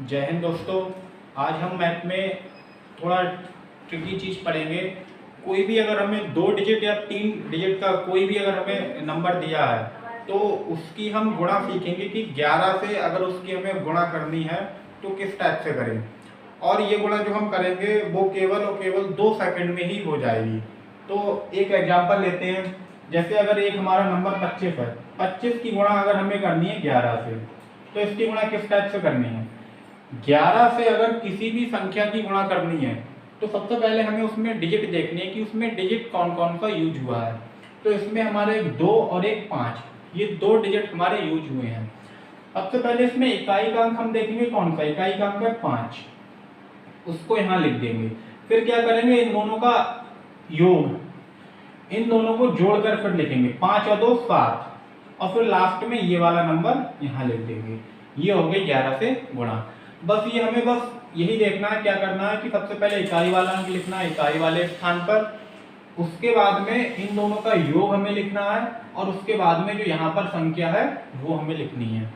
जय हिंद दोस्तों। आज हम मैथ में थोड़ा ट्रिकी चीज़ पढ़ेंगे। कोई भी अगर हमें 2 डिजिट या 3 डिजिट का कोई भी अगर हमें नंबर दिया है तो उसकी हम गुणा सीखेंगे कि 11 से अगर उसकी हमें गुणा करनी है तो किस टाइप से करें। और ये गुणा जो हम करेंगे वो केवल और केवल 2 सेकंड में ही हो जाएगी। तो एक एग्जांपल लेते हैं। जैसे अगर एक हमारा नंबर 25 है, 25 की गुणा अगर हमें करनी है 11 से, तो इसकी गुणा किस टाइप से करनी है। 11 से अगर किसी भी संख्या की गुणा करनी है तो सबसे पहले हमें उसमें डिजिट देखनी है कि उसमें डिजिट कौन कौन सा यूज हुआ है। तो इसमें हमारे एक 2 और एक 5, ये 2 डिजिट हमारे यूज हुए हैं। सबसे पहले इसमें इकाई का अंक हम देखेंगे, कौन सा इकाई का अंक है 5, उसको यहाँ लिख देंगे। फिर क्या करेंगे, इन दोनों का योग, इन दोनों को जोड़कर फिर लिखेंगे, 5 और 2 7, और फिर लास्ट में ये वाला नंबर यहाँ लिख देंगे। ये हो गई 11 से गुणा। बस ये हमें बस यही देखना है, क्या करना है कि सबसे पहले इकाई वाला अंक लिखना है इकाई वाले स्थान पर, उसके बाद में इन दोनों का योग हमें लिखना है, और उसके बाद में जो यहाँ पर संख्या है वो हमें लिखनी है।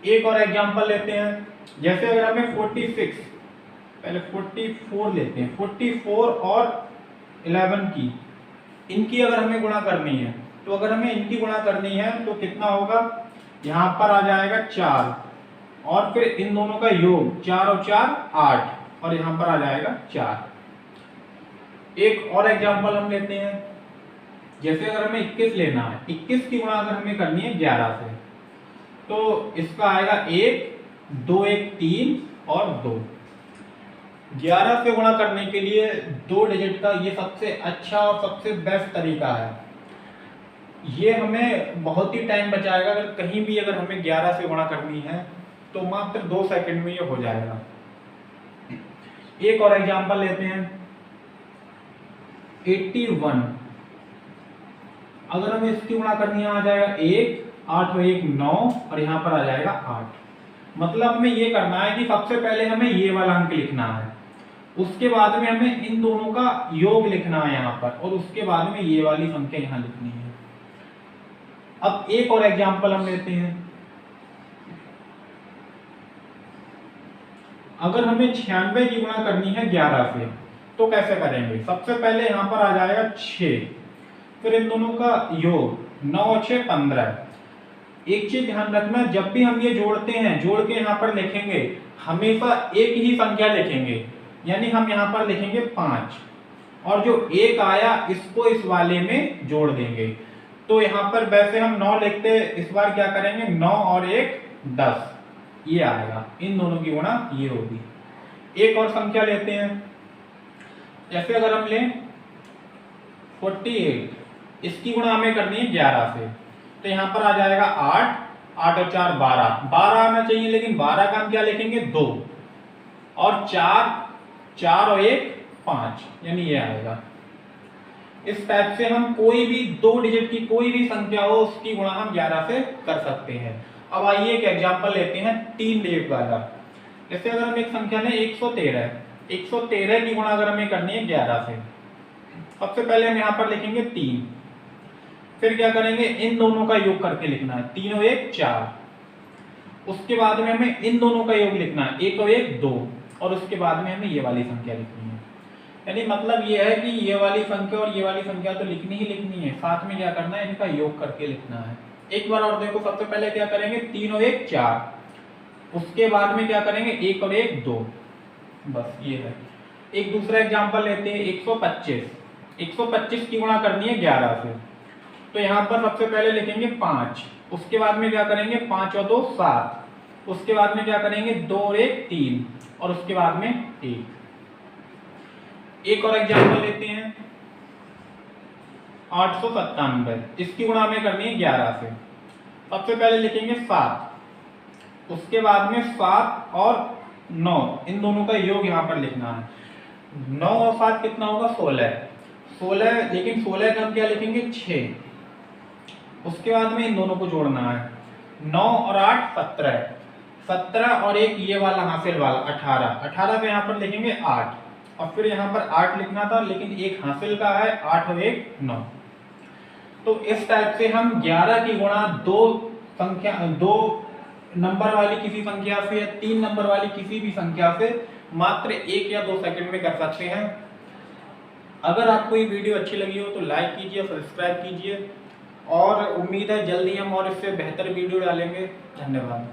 एक और एग्जांपल लेते हैं। जैसे अगर हमें 46, पहले 44 लेते हैं, 44 और 11 की, इनकी अगर हमें गुणा करनी है तो अगर हमें इनकी गुणा करनी है तो कितना होगा, यहाँ पर आ जाएगा 4, और फिर इन दोनों का योग 4 और 4 8, और यहाँ पर आ जाएगा 4। एक और एग्जांपल हम लेते हैं। जैसे अगर हमें 21 लेना है, 21 की गुणा अगर हमें करनी है 11 से, तो इसका आएगा 1 2 1 3 और 2। 11 से गुणा करने के लिए 2 डिजिट का ये सबसे अच्छा और सबसे बेस्ट तरीका है। ये हमें बहुत ही टाइम बचाएगा। अगर कहीं भी अगर हमें 11 से गुणा करनी है तो मात्र 2 सेकंड में ये हो जाएगा। एक और एग्जांपल लेते हैं। 81, अगर हमें इसकी गुणा करनी है आ जाएगा 1 8 और 1 9, और यहाँ पर आ जाएगा 8। मतलब हमें ये करना है कि सबसे पहले हमें ये वाला अंक लिखना है, उसके बाद में हमें इन दोनों का योग लिखना है यहाँ पर, और उसके बाद में ये वाली संख्या यहाँ लिखनी है। अब एक और एग्जांपल हम लेते हैं। अगर हमें 96 की गुणा करनी है 11 से तो कैसे करेंगे। सबसे पहले यहाँ पर आ जाएगा 6, फिर इन दोनों का योग 9 और 6 15। एक चीज ध्यान रखना, जब भी हम ये जोड़ते हैं, जोड़ के यहाँ पर लिखेंगे हमेशा एक ही संख्या लिखेंगे, यानी हम यहाँ पर लिखेंगे 5, और जो 1 आया इसको इस वाले में जोड़ देंगे। तो यहाँ पर वैसे हम 9 लिखते, इस बार क्या करेंगे 9 और 1 10, ये आएगा। इन दोनों की गुणा ये होगी। एक और संख्या लेते हैं। जैसे अगर हम लें 48, इसकी गुणा हमें करनी है 11 से, तो यहाँ पर आ जाएगा 8 8 और 4 12, 12 आना चाहिए, लेकिन 12 का हम क्या लिखेंगे 2, और 4 4 और 1 5, यानी ये आएगा। इस टाइप से हम कोई भी 2 डिजिट की कोई भी संख्या हो उसकी गुणा हम 11 से कर सकते हैं। अब आइए एक एग्जांपल लेते हैं 3 डिजिट वाला। जैसे अगर हम एक संख्या लें 113, 113 की गुणा अगर हमें करनी है 11 से, सबसे पहले हम यहाँ पर लिखेंगे 3, फिर क्या करेंगे इन दोनों का योग करके लिखना है, 3 और 1 4, उसके बाद में हमें इन दोनों का योग लिखना है, 1 और 1 2, और उसके बाद में हमें ये वाली संख्या लिखनी है। यानी मतलब ये है कि ये वाली संख्या और ये वाली संख्या तो लिखनी ही लिखनी है, साथ में क्या करना है इनका योग करके लिखना है। एक बार और देखो, सबसे पहले क्या करेंगे 3 और 1 4, उसके बाद में क्या करेंगे 1 और 1 2, बस ये है। एक दूसरा एग्जांपल लेते हैं 125, 125 की गुणा करनी है 11 से, तो यहाँ पर सबसे पहले लिखेंगे 5, उसके बाद में क्या करेंगे 5 और 2 7, उसके बाद में क्या करेंगे 2 और 1 3, और उसके बाद में 1। एक और एग्जांपल लेते हैं 897, इसकी गुणा हमें करनी है 11 से। सबसे पहले लिखेंगे 7, उसके बाद में 7 और 9, इन दोनों का योग यहाँ पर लिखना है। 9 और 7 कितना होगा 16, 16, लेकिन 16 का हम क्या लिखेंगे 6, उसके बाद में इन दोनों को जोड़ना है। 9 और 8 17, 17 और 1 ये वाला हासिल वाला 18, 18 का यहाँ पर लिखेंगे 8, और फिर यहाँ पर 8 लिखना था, लेकिन एक हासिल का है 8 और 1 9। तो इस टाइप से हम 11 की गुणा दो नंबर वाली किसी संख्या से या 3 नंबर वाली किसी भी संख्या से मात्र 1 या 2 सेकंड में कर सकते हैं। अगर आपको ये वीडियो अच्छी लगी हो तो लाइक कीजिए, सब्सक्राइब कीजिए और उम्मीद है जल्दी हम और इससे बेहतर वीडियो डालेंगे। धन्यवाद।